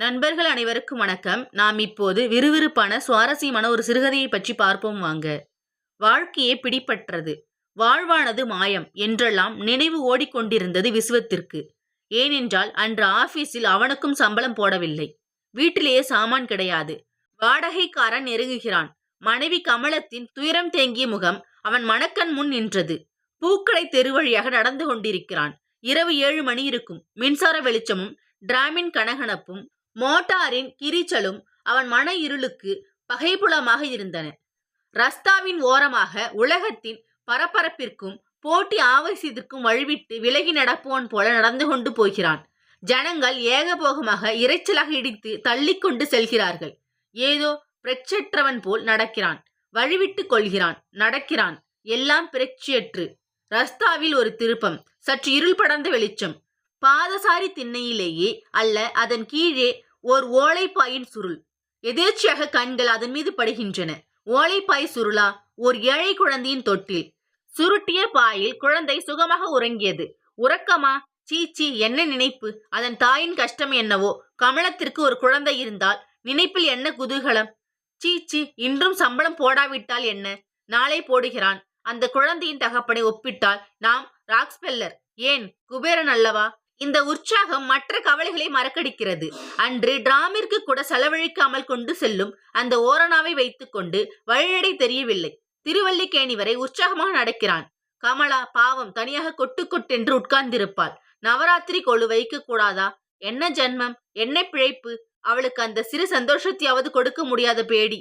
நண்பர்கள் அனைவருக்கும் வணக்கம். நாம் இப்போது விறுவிறுப்பான சுவாரஸ்யமான ஒரு சிறுகதையை பற்றி பார்ப்போம் வாங்க. வாழ்க்கையே பிடிப்பற்றது, வாழ்வானது மாயம் என்றெல்லாம் நினைவு ஓடிக்கொண்டிருந்தது விசுவத்திற்கு. ஏனென்றால் அன்று ஆபீஸில் அவனுக்கும் சம்பளம் போடவில்லை. வீட்டிலேயே சாமான் கிடையாது. வாடகைக்காரன் நெருங்குகிறான். மனைவி கமலத்தின் துயரம் தேங்கிய முகம் அவன் மனக்கண் முன் நின்றது. பூக்கடை தெரு வழியாக நடந்து கொண்டிருக்கிறான். இரவு 7 மணி இருக்கும். மின்சார வெளிச்சமும் டிராமின் கனகனப்பும் மோட்டாரின் கிரிச்சலும் அவன் மன இருளுக்கு பகைப்புலமாக இருந்தன. ரஸ்தாவின் ஓரமாக உலகத்தின் பரபரப்பிற்கும் போட்டி ஆவேசத்திற்கும் வழிவிட்டு விலகி நடப்போன் போல நடந்து கொண்டு போகிறான். ஜனங்கள் ஏகபோகமாக இரைச்சலாக இடித்து தள்ளிக்கொண்டு செல்கிறார்கள். ஏதோ பிரச்சற்றவன் போல் நடக்கிறான். வழிவிட்டு கொள்கிறான், நடக்கிறான். எல்லாம் பிரட்சியற்று. ரஸ்தாவில் ஒரு திருப்பம், சற்று இருள் படர்ந்த வெளிச்சம். பாதசாரி திண்ணையிலேயே அல்ல, அதன் கீழே ஓர் ஓலைப்பாயின் சுருள். எதேர்ச்சியாக கண்கள் அதன் மீது படுகின்றன. ஓலைப்பாய் சுருளா? ஓர் ஏழை குழந்தையின் தொட்டில். சுருட்டிய பாயில் குழந்தை சுகமாக உறங்கியது. உறக்கமா? சீச்சி, என்ன நினைப்பு! அதன் தாயின் கஷ்டம் என்னவோ. கமலத்திற்கு ஒரு குழந்தை இருந்தால் நினைப்பில் என்ன குதூகலம்! சீச்சி, இன்றும் சம்பளம் போடாவிட்டால் என்ன? நாளை போடுகிறான். அந்த குழந்தையின் தகப்பனை ஒப்பிட்டால் நாம் ராக்ஸ்பெல்லர், ஏன் குபேரன் அல்லவா? இந்த உற்சாகம் மற்ற கவலைகளை மறக்கடிக்கிறது. அன்று டிராமிற்கு கூட செலவழிக்காமல் கொண்டு செல்லும் அந்த ஓரணாவை வைத்துக் கொண்டு வழிநடை தெரியவில்லை. திருவல்லிக்கேணி வரை உற்சாகமாக நடக்கிறான். கமலா பாவம் தனியாக கொட்டு கொட்டென்று உட்கார்ந்திருப்பாள். நவராத்திரி கொழு வைக்க கூடாதா? என்ன ஜன்மம், என்ன பிழைப்பு! அவளுக்கு அந்த சிறு சந்தோஷத்தையாவது கொடுக்க முடியாத பேடி.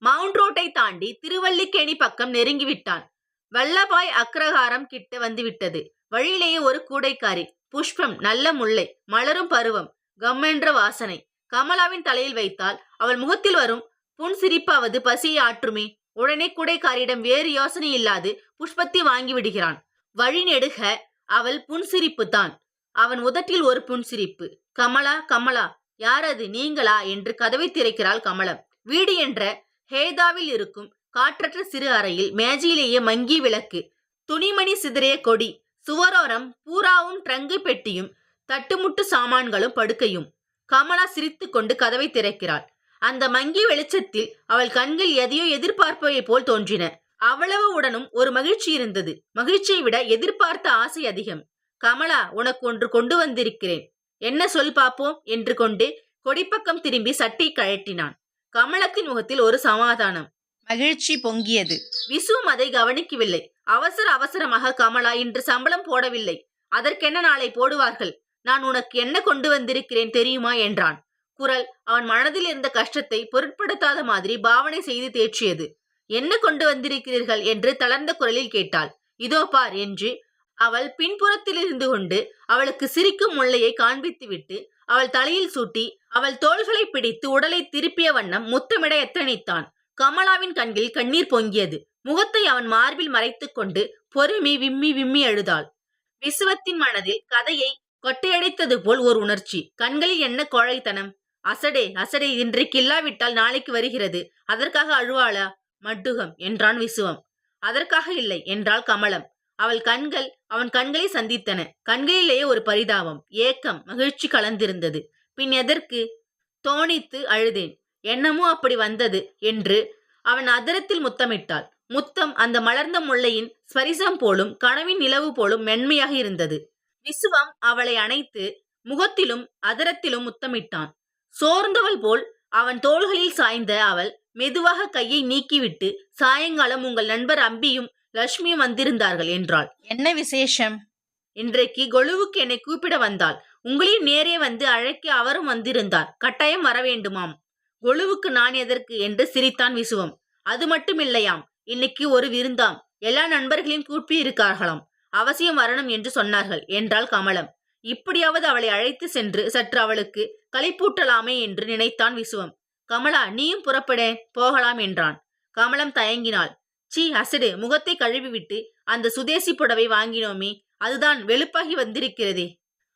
மவுண்ட் ரோட்டை தாண்டி திருவல்லிக்கேணி பக்கம் நெருங்கிவிட்டான். வல்லபாய் அக்ரஹாரம் கிட்ட வந்துவிட்டது. வழியிலேயே ஒரு கூடைக்காரி. புஷ்பம், நல்ல முல்லை, மலரும் பருவம், கம்மென்ற வாசனை. கமலாவின் தலையில் வைத்தால் அவள் முகத்தில் வரும் புன்சிரிப்பாவது பசியை ஆற்றுமே. உடனே கூடைக்காரியிடம் வேறு யோசனை இல்லாது புஷ்பத்தை வாங்கி விடுகிறான். வழி நெடுக அவள் புன்சிரிப்பு தான். அவன் உதட்டில் ஒரு புன்சிரிப்பு. கமலா, கமலா, யாரது, நீங்களா என்று கதவை திறக்கிறாள் கமலம். வீடு என்ற ஹேதாவில் இருக்கும் காற்றற்ற சிறு அறையில் மேஜையிலேயே மங்கி விளக்கு, துணிமணி சிதறிய கொடி, சுவரோரம் பூராவும் ட்ரங்கு பெட்டியும் தட்டுமுட்டு சாமான்களும் படுக்கையும். கமலா சிரித்து கொண்டு கதவை திறக்கிறாள். அந்த மங்கிய வெளிச்சத்தில் அவள் கண்கள் எதையோ எதிர்பார்ப்பதை போல் தோன்றின. அவ்வளவு உடனும் ஒரு மகிழ்ச்சி இருந்தது. மகிழ்ச்சியை விட எதிர்பார்த்த ஆசை அதிகம். கமலா, உனக்கு ஒன்று கொண்டு வந்திருக்கிறேன். என்ன சொல் பாப்போம் என்று கொண்டு கொடிப்பக்கம் திரும்பி சட்டை கழட்டினான். கமலத்தின் முகத்தில் ஒரு சமாதானம், மகிழ்ச்சி பொங்கியது. விசுவும் அதை கவனிக்கவில்லை. அவசர அவசரமாக, கமலா, இன்று சம்பளம் போடவில்லை. அதற்கென்ன, நாளை போடுவார்கள். நான் உனக்கு என்ன கொண்டு வந்திருக்கிறேன் தெரியுமா என்றான். குரல் அவன் மனதில் இருந்த கஷ்டத்தை பொருட்படுத்தாத மாதிரி பாவனை செய்து தேற்றியது. என்ன கொண்டு வந்திருக்கிறீர்கள் என்று தளர்ந்த குரலில் கேட்டாள். இதோ பார் என்று அவள் பின்புறத்தில் இருந்து கொண்டு அவளுக்கு சிரிக்கும் முல்லையை காண்பித்துவிட்டு அவள் தலையில் சூட்டி அவள் தோள்களை பிடித்து உடலை திருப்பிய வண்ணம் முத்தமிட எத்தனித்தான். கமலாவின் கண்களில் கண்ணீர் பொங்கியது. முகத்தை அவன் மார்பில் மறைத்துக் கொண்டு பொறுமி விம்மி விம்மி அழுதாள். விசுவத்தின் மனதில் கதையை கொட்டையடைத்தது போல் ஒரு உணர்ச்சி. கண்களில் என்ன கோழைத்தனம்! அசடே அசடே, இன்றைக்கு இல்லாவிட்டால் நாளைக்கு வருகிறது. அதற்காக அழுவாளா? மட்டுகம் என்றான் விசுவம். அதற்காக இல்லை என்றாள் கமலம். அவன் கண்களை சந்தித்தன. கண்களிலேயே ஒரு பரிதாபம், ஏக்கம், மகிழ்ச்சி கலந்திருந்தது. பின் எதற்கு? தோணித்து அழுதேன். என்னமோ அப்படி வந்தது என்று அவன் அதரத்தில் முத்தமிட்டாள். முத்தம் அந்த மலர்ந்த முல்லையின் ஸ்பரிசம் போலும் கனவின் நிலவு போலும் மென்மையாக இருந்தது. விசுவம் அவளை அணைத்து முகத்திலும் அதரத்திலும் முத்தமிட்டான். சோர்ந்தவள் போல் அவன் தோள்களில் சாய்ந்த அவள் மெதுவாக கையை நீக்கிவிட்டு, சாயங்காலம் உங்கள் நண்பர் அம்பியும் லட்சுமியும் வந்திருந்தார்கள் என்றாள். என்ன விசேஷம்? இன்றைக்கு கொலுவுக்கு என்னை கூப்பிட வந்தாள். உங்களையும் நேரே வந்து அழைக்க அவரும் வந்திருந்தார். கட்டாயம் வர வேண்டுமாம். கொலுவுக்கு நான் எதற்கு என்று சிரித்தான் விசுவம். அது மட்டும் இல்லையாம், இன்னைக்கு ஒரு விருந்தாம். எல்லா நண்பர்களையும் கூப்பி இருக்கார்களாம். அவசியம் வரணும் என்று சொன்னார்கள் என்றாள் கமலம். இப்படியாவது அவளை அழைத்து சென்று சற்று அவளுக்கு களிப்பூட்டலாமே என்று நினைத்தான் விசுவம். கமலா, நீயும் புறப்பட போகலாம் என்றான். கமலம் தயங்கினாள். சீ, அசடு, முகத்தை கழுவிவிட்டு அந்த சுதேசி புடவை வாங்கினோமே, அதுதான் வெளுப்பாகி வந்திருக்கிறதே.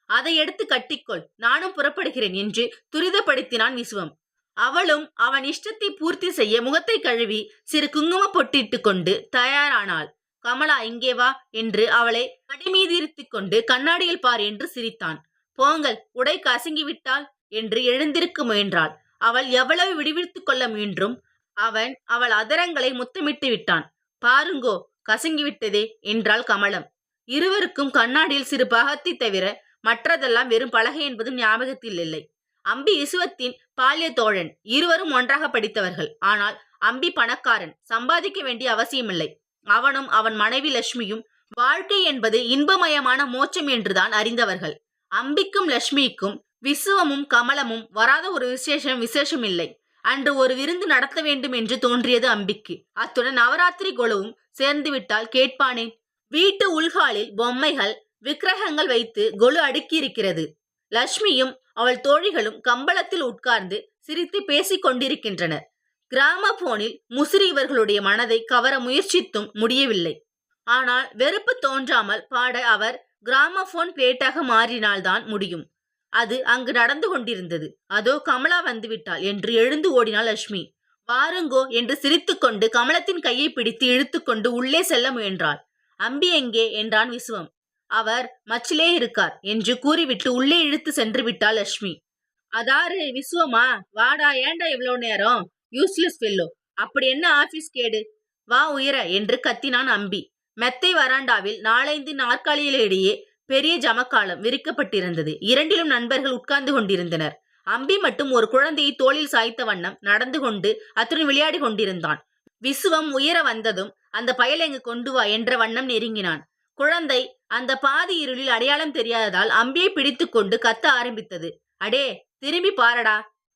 அதை எடுத்து கட்டிக்கொள், நானும் புறப்படுகிறேன் என்று துரிதப்படுத்தினான் விசுவம். அவளும் அவன் இஷ்டத்தை பூர்த்தி செய்ய முகத்தை கழுவி சிறு குங்கும பொட்டிட்டு கொண்டு தயாரானாள். கமலா, இங்கே வா என்று அவளை அடிமீதிருத்திக் கொண்டு கண்ணாடியில் பார் என்று சிரித்தான். போங்கள், உடை கசங்கிவிட்டால் என்று எழுந்திருக்க முயன்றாள். அவள் எவ்வளவு விடுவித்துக் கொள்ள முயன்றும் அவன் அவள் அதரங்களை முத்தமிட்டு விட்டான். பாருங்கோ, கசங்கிவிட்டதே என்றாள் கமலம். இருவருக்கும் கண்ணாடியில் சிறு பாகத்தை தவிர மற்றதெல்லாம் வெறும் பலகை என்பதும் ஞாபகத்தில் இல்லை. அம்பி விசுவத்தின் பால்ய தோழன். இருவரும் ஒன்றாக படித்தவர்கள். ஆனால் அம்பி பணக்காரன், சம்பாதிக்க வேண்டிய அவசியமில்லை. அவனும் அவன் மனைவி லட்சுமியும் வாழ்க்கை என்பது இன்பமயமான மோட்சம் என்றுதான் அறிந்தவர்கள். அம்பிக்கும் லட்சுமிக்கும் விசுவமும் கமலமும் வராத ஒரு விசேஷம் இல்லை. அன்று ஒரு விருந்து நடத்த வேண்டும் என்று தோன்றியது அம்பிக்கு. அத்துடன் நவராத்திரி கொலுவும் சேர்ந்து விட்டால் கேட்பானேன். வீட்டு உள்காலில் பொம்மைகள் விக்கிரகங்கள் வைத்து கொலு அடுக்கியிருக்கிறது. லட்சுமியும் அவள் தோழிகளும் கம்பளத்தில் உட்கார்ந்து சிரித்து பேசிக் கொண்டிருக்கின்றனர். கிராம போனில் முசிறி இவர்களுடைய மனதை கவர முயற்சித்தும் முடியவில்லை. ஆனால் வெறுப்பு தோன்றாமல் பாட அவர் கிராமபோன் பிளேட்டாக மாறினால்தான் முடியும். அது அங்கு நடந்து கொண்டிருந்தது. அதோ கமலா வந்துவிட்டாள் என்று எழுந்து ஓடினாள் லட்சுமி. வாருங்கோ என்று சிரித்துக்கொண்டு கமலத்தின் கையை பிடித்து இழுத்துக்கொண்டு உள்ளே செல்ல முயன்றாள். அம்பி எங்கே என்றான் விசுவம். அவர் மச்சிலே இருக்கார் என்று கூறிவிட்டு உள்ளே இழுத்து சென்று விட்டாள் லட்சுமி. அதாரு விசுவமா, வாடா, ஏண்டா இவ்வளவு நேரம், யூஸ்லெஸ் ஃபெல்லோ, அப்படி என்ன ஆபீஸ் கேடு, வா உயர என்று கத்தினான் அம்பி. மெத்தை வராண்டாவில் 4-5 நாற்காலிகளிடையே பெரிய ஜமக்காலம் விரிக்கப்பட்டிருந்தது. இரண்டிலும் நண்பர்கள் உட்கார்ந்து கொண்டிருந்தனர். அம்பி மட்டும் ஒரு குழந்தையை தோளில் சாய்த்த வண்ணம் நடந்து கொண்டு அத்துடன் விளையாடி கொண்டிருந்தான். விசுவம் உயர வந்ததும் அந்த பயல் எங்கு கொண்டு வா என்ற வண்ணம் நெருங்கினான். குழந்தை அந்த பாதி இருளில் அடையாளம் தெரியாததால் அம்பியை பிடித்து கொண்டு கத்த ஆரம்பித்தது. அடே, திரும்பி பாரடா,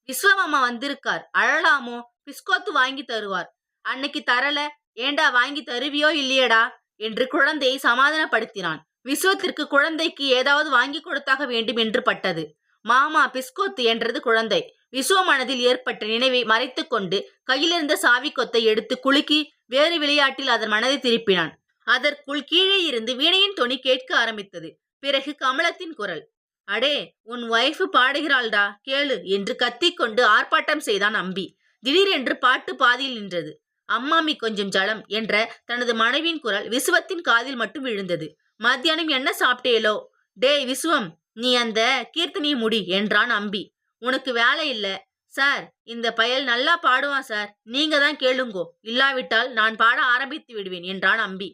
விஸ்வம் அம்மா வந்திருக்கார், அழலாமோ, பிஸ்கோத்து வாங்கி தருவார், அன்னைக்கு தரல, ஏண்டா வாங்கி தருவியோ இல்லையடா என்று குழந்தையை சமாதானப்படுத்தினான். விஸ்வத்திற்கு குழந்தைக்கு ஏதாவது வாங்கி கொடுத்தாக வேண்டும் என்று பட்டது. மாமா பிஸ்கோத்து என்றது குழந்தை. விஸ்வ மனதில் ஏற்பட்ட நினைவை மறைத்து கொண்டு கையிலிருந்த சாவி கொத்தை எடுத்து குலுக்கி வேறு விளையாட்டில் அதன் மனதை திருப்பினான். அதற்குள் கீழே இருந்து வீணையின் தொனி கேட்க ஆரம்பித்தது. பிறகு கமலத்தின் குரல். அடே, உன் ஒய்ஃபு பாடுகிறாள்டா, கேளு என்று கத்திக்கொண்டு ஆர்ப்பாட்டம் செய்தான் அம்பி. திடீரென்று பாட்டு பாதியில் நின்றது. அம்மாமி கொஞ்சம் ஜலம் என்ற தனது மனைவியின் குரல் விசுவத்தின் காதில் மட்டும் விழுந்தது. மத்தியானம் என்ன சாப்பிட்டேலோ? டேய் விசுவம், நீ அந்த கீர்த்தனையை முடி என்றான் அம்பி. உனக்கு வேலை இல்ல சார், இந்த பயல் நல்லா பாடுவான் சார், நீங்க தான் கேளுங்கோ, இல்லாவிட்டால் நான் பாட ஆரம்பித்து விடுவேன் என்றான் அம்பி.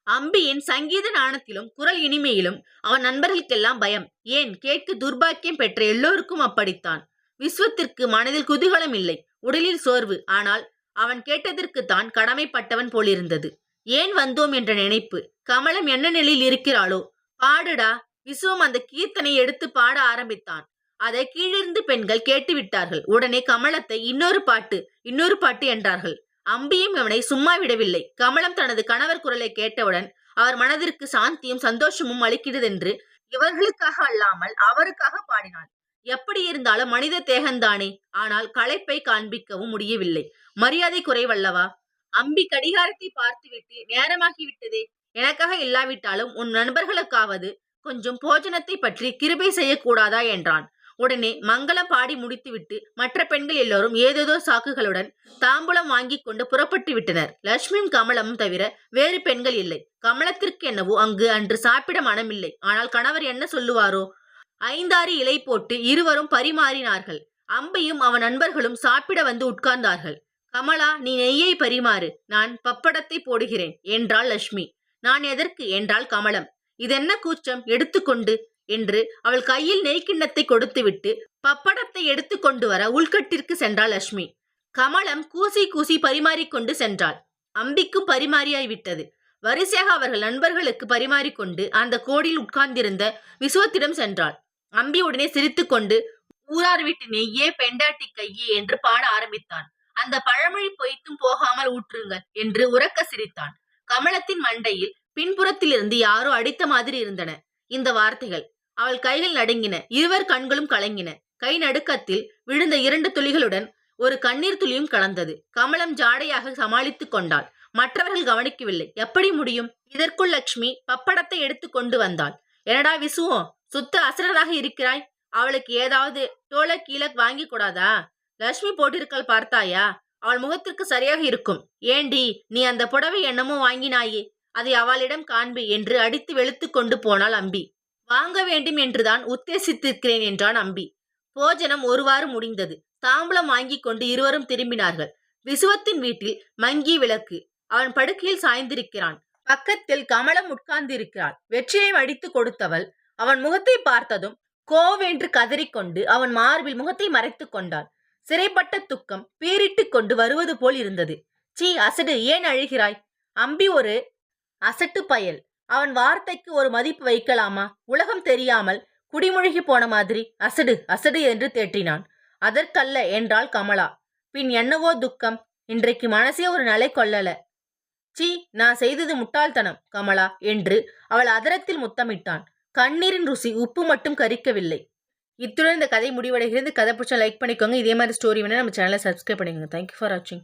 அம்பியின் சங்கீத நாணத்திலும் குரல் இனிமையிலும் அவன் நண்பர்களுக்கெல்லாம் பயம். ஏன், கேட்க துர்பாக்கியம் பெற்ற எல்லோருக்கும் அப்படித்தான். விஸ்வத்திற்கு மனதில் குதூகலம் இல்லை, உடலில் சோர்வு. ஆனால் அவன் கேட்டதற்குத்தான் கடமைப்பட்டவன் போலிருந்தது. ஏன் வந்தோம் என்ற நினைப்பு. கமலம் என்ன நிலையில் இருக்கிறாளோ? பாடுடா. விசுவம் அந்த கீர்த்தனை எடுத்து பாட ஆரம்பித்தான். அதை கீழிருந்து பெண்கள் கேட்டுவிட்டார்கள். உடனே கமலத்தை இன்னொரு பாட்டு என்றார்கள். அம்பியும் அவனை சும்மா விடவில்லை. கமலம் தனது கணவர் குரலை கேட்டவுடன் அவர் மனதிற்கு சாந்தியும் சந்தோஷமும் அளிக்கிறதென்று இவர்களுக்காக அல்லாமல் அவருக்காக பாடினாள். எப்படி இருந்தாலும் மனித தேகந்தானே. ஆனால் களைப்பை காண்பிக்கவும் முடியவில்லை. மரியாதை குறைவல்லவா? அம்பி கடிகாரத்தை பார்த்துவிட்டு, நேரமாகிவிட்டதே, எனக்காக இல்லாவிட்டாலும் உன் நண்பர்களுக்காவது கொஞ்சம் போஜனத்தை பற்றி கிருபை செய்யக்கூடாதா என்றான். உடனே மங்களம் பாடி முடித்துவிட்டு மற்ற பெண்கள் எல்லோரும் ஏதேதோ சாக்குகளுடன் தாம்பூலம் வாங்கி கொண்டு புறப்பட்டு விட்டனர். லட்சுமியும் கமலமும் தவிர வேறு பெண்கள் இல்லை. கமலத்திற்கு என்னவோ அங்கு அன்று சாப்பிட மனமில்லை. ஆனால் கணவர் என்ன சொல்லுவாரோ? 5-6 இலை போட்டு இருவரும் பரிமாறினார்கள். அம்பியும் அவன் நண்பர்களும் சாப்பிட வந்து உட்கார்ந்தார்கள். கமலா, நீ நெய்யை பரிமாறு, நான் பப்படத்தை போடுகிறேன் என்றாள் லட்சுமி. நான் எதற்கு என்றாள் கமலம். இதென்ன கூச்சம், எடுத்துக்கொண்டு என்று அவள் கையில் நெய் கிண்ணத்தை கொடுத்துவிட்டு பப்படத்தை எடுத்து கொண்டு வர உள்கட்டிற்கு சென்றாள் லட்சுமி. கமலம் கூசி கூசி பரிமாறிக்கொண்டு சென்றாள். அம்பிக்கும் பரிமாறியாய்விட்டது. வரிசையாக அவர்கள் நண்பர்களுக்கு பரிமாறிக்கொண்டு அந்த கோடியில் உட்கார்ந்திருந்த விசுவத்திடம் சென்றாள். அம்பி உடனே சிரித்துக்கொண்டு, ஊரார் வீட்டு நெய்யே பெண்டாட்டி கையே என்று பாட ஆரம்பித்தான். அந்த பழமொழி பொய்த்தும் போகாமல் ஊற்றுங்கள் என்று உரக்க சிரித்தான். கமலத்தின் மண்டையில் பின்புறத்திலிருந்து யாரோ அடித்த மாதிரி இருந்தன இந்த வார்த்தைகள். அவள் கைகள் நடுங்கின. இருவர் கண்களும் கலங்கின. கை நடுக்கத்தில் விழுந்த 2 துளிகளுடன் ஒரு கண்ணீர் துளியும் கலந்தது. கமலம் ஜாடையாக சமாளித்துக் கொண்டாள். மற்றவர்கள் கவனிக்கவில்லை. எப்படி முடியும்? இதற்குள் லட்சுமி பப்படத்தை எடுத்து கொண்டு வந்தாள். என்னடா விசுவம், சுத்த அசரராக இருக்கிறாய். அவளுக்கு ஏதாவது டோலக் கீழக் வாங்கி கூடாதா? லட்சுமி போட்டிருக்காள் பார்த்தாயா? அவள் முகத்திற்கு சரியாக இருக்கும். ஏண்டி, நீ அந்த புடவை என்னமோ வாங்கினாயே, அதை அவளிடம் காண்பி என்று அடித்து வெளுத்து கொண்டு போனாள் அம்பி. வாங்க வேண்டும் என்றுதான் உத்தேசித்திருக்கிறேன் என்றான் அம்பி. போஜனம் ஒருவாறு முடிந்தது. தாம்பூலம் வாங்கி கொண்டு இருவரும் திரும்பினார்கள். விசுவத்தின் வீட்டில் மங்கி விளக்கு. அவன் படுக்கையில் சாய்ந்திருக்கிறான். பக்கத்தில் கமலம் உட்கார்ந்திருக்கிறாள். வெற்றிலை அடித்து கொடுத்தவள் அவன் முகத்தை பார்த்ததும் கோவென்று கதறிக்கொண்டு அவன் மார்பில் முகத்தை மறைத்துக் கொண்டாள். சிறைப்பட்ட துக்கம் பீரிட்டு கொண்டு வருவது போல் இருந்தது. சீ, அசடு, ஏன் அழுகிறாய்? அம்பி ஒரு அசட்டு பயல். அவன் வார்த்தைக்கு ஒரு மதிப்பு வைக்கலாமா? உலகம் தெரியாமல் குடிமுழுகி போன மாதிரி அசடு அசடு என்று தேற்றினான். அதற்கல்ல என்றாள் கமலா. பின் என்னவோ துக்கம். இன்றைக்கு மனசே ஒரு நிலை கொள்ளல. சீ, நான் செய்தது முட்டாள்தனம் கமலா என்று அவள் அதரத்தில் முத்தமிட்டான். கண்ணீரின் ருசி உப்பு மட்டும் கரிக்கவில்லை. இத்துடன் இந்த கதை முடிவடைகிறது. கதை பிடிச்சா லைக் பண்ணிக்கோங்க. இதே மாதிரி ஸ்டோரி வேணா நம்ம சேனலை சப்ஸ்கிரைப் பண்ணிக்கோங்க. தேங்க்யூ ஃபார் வாட்சிங்.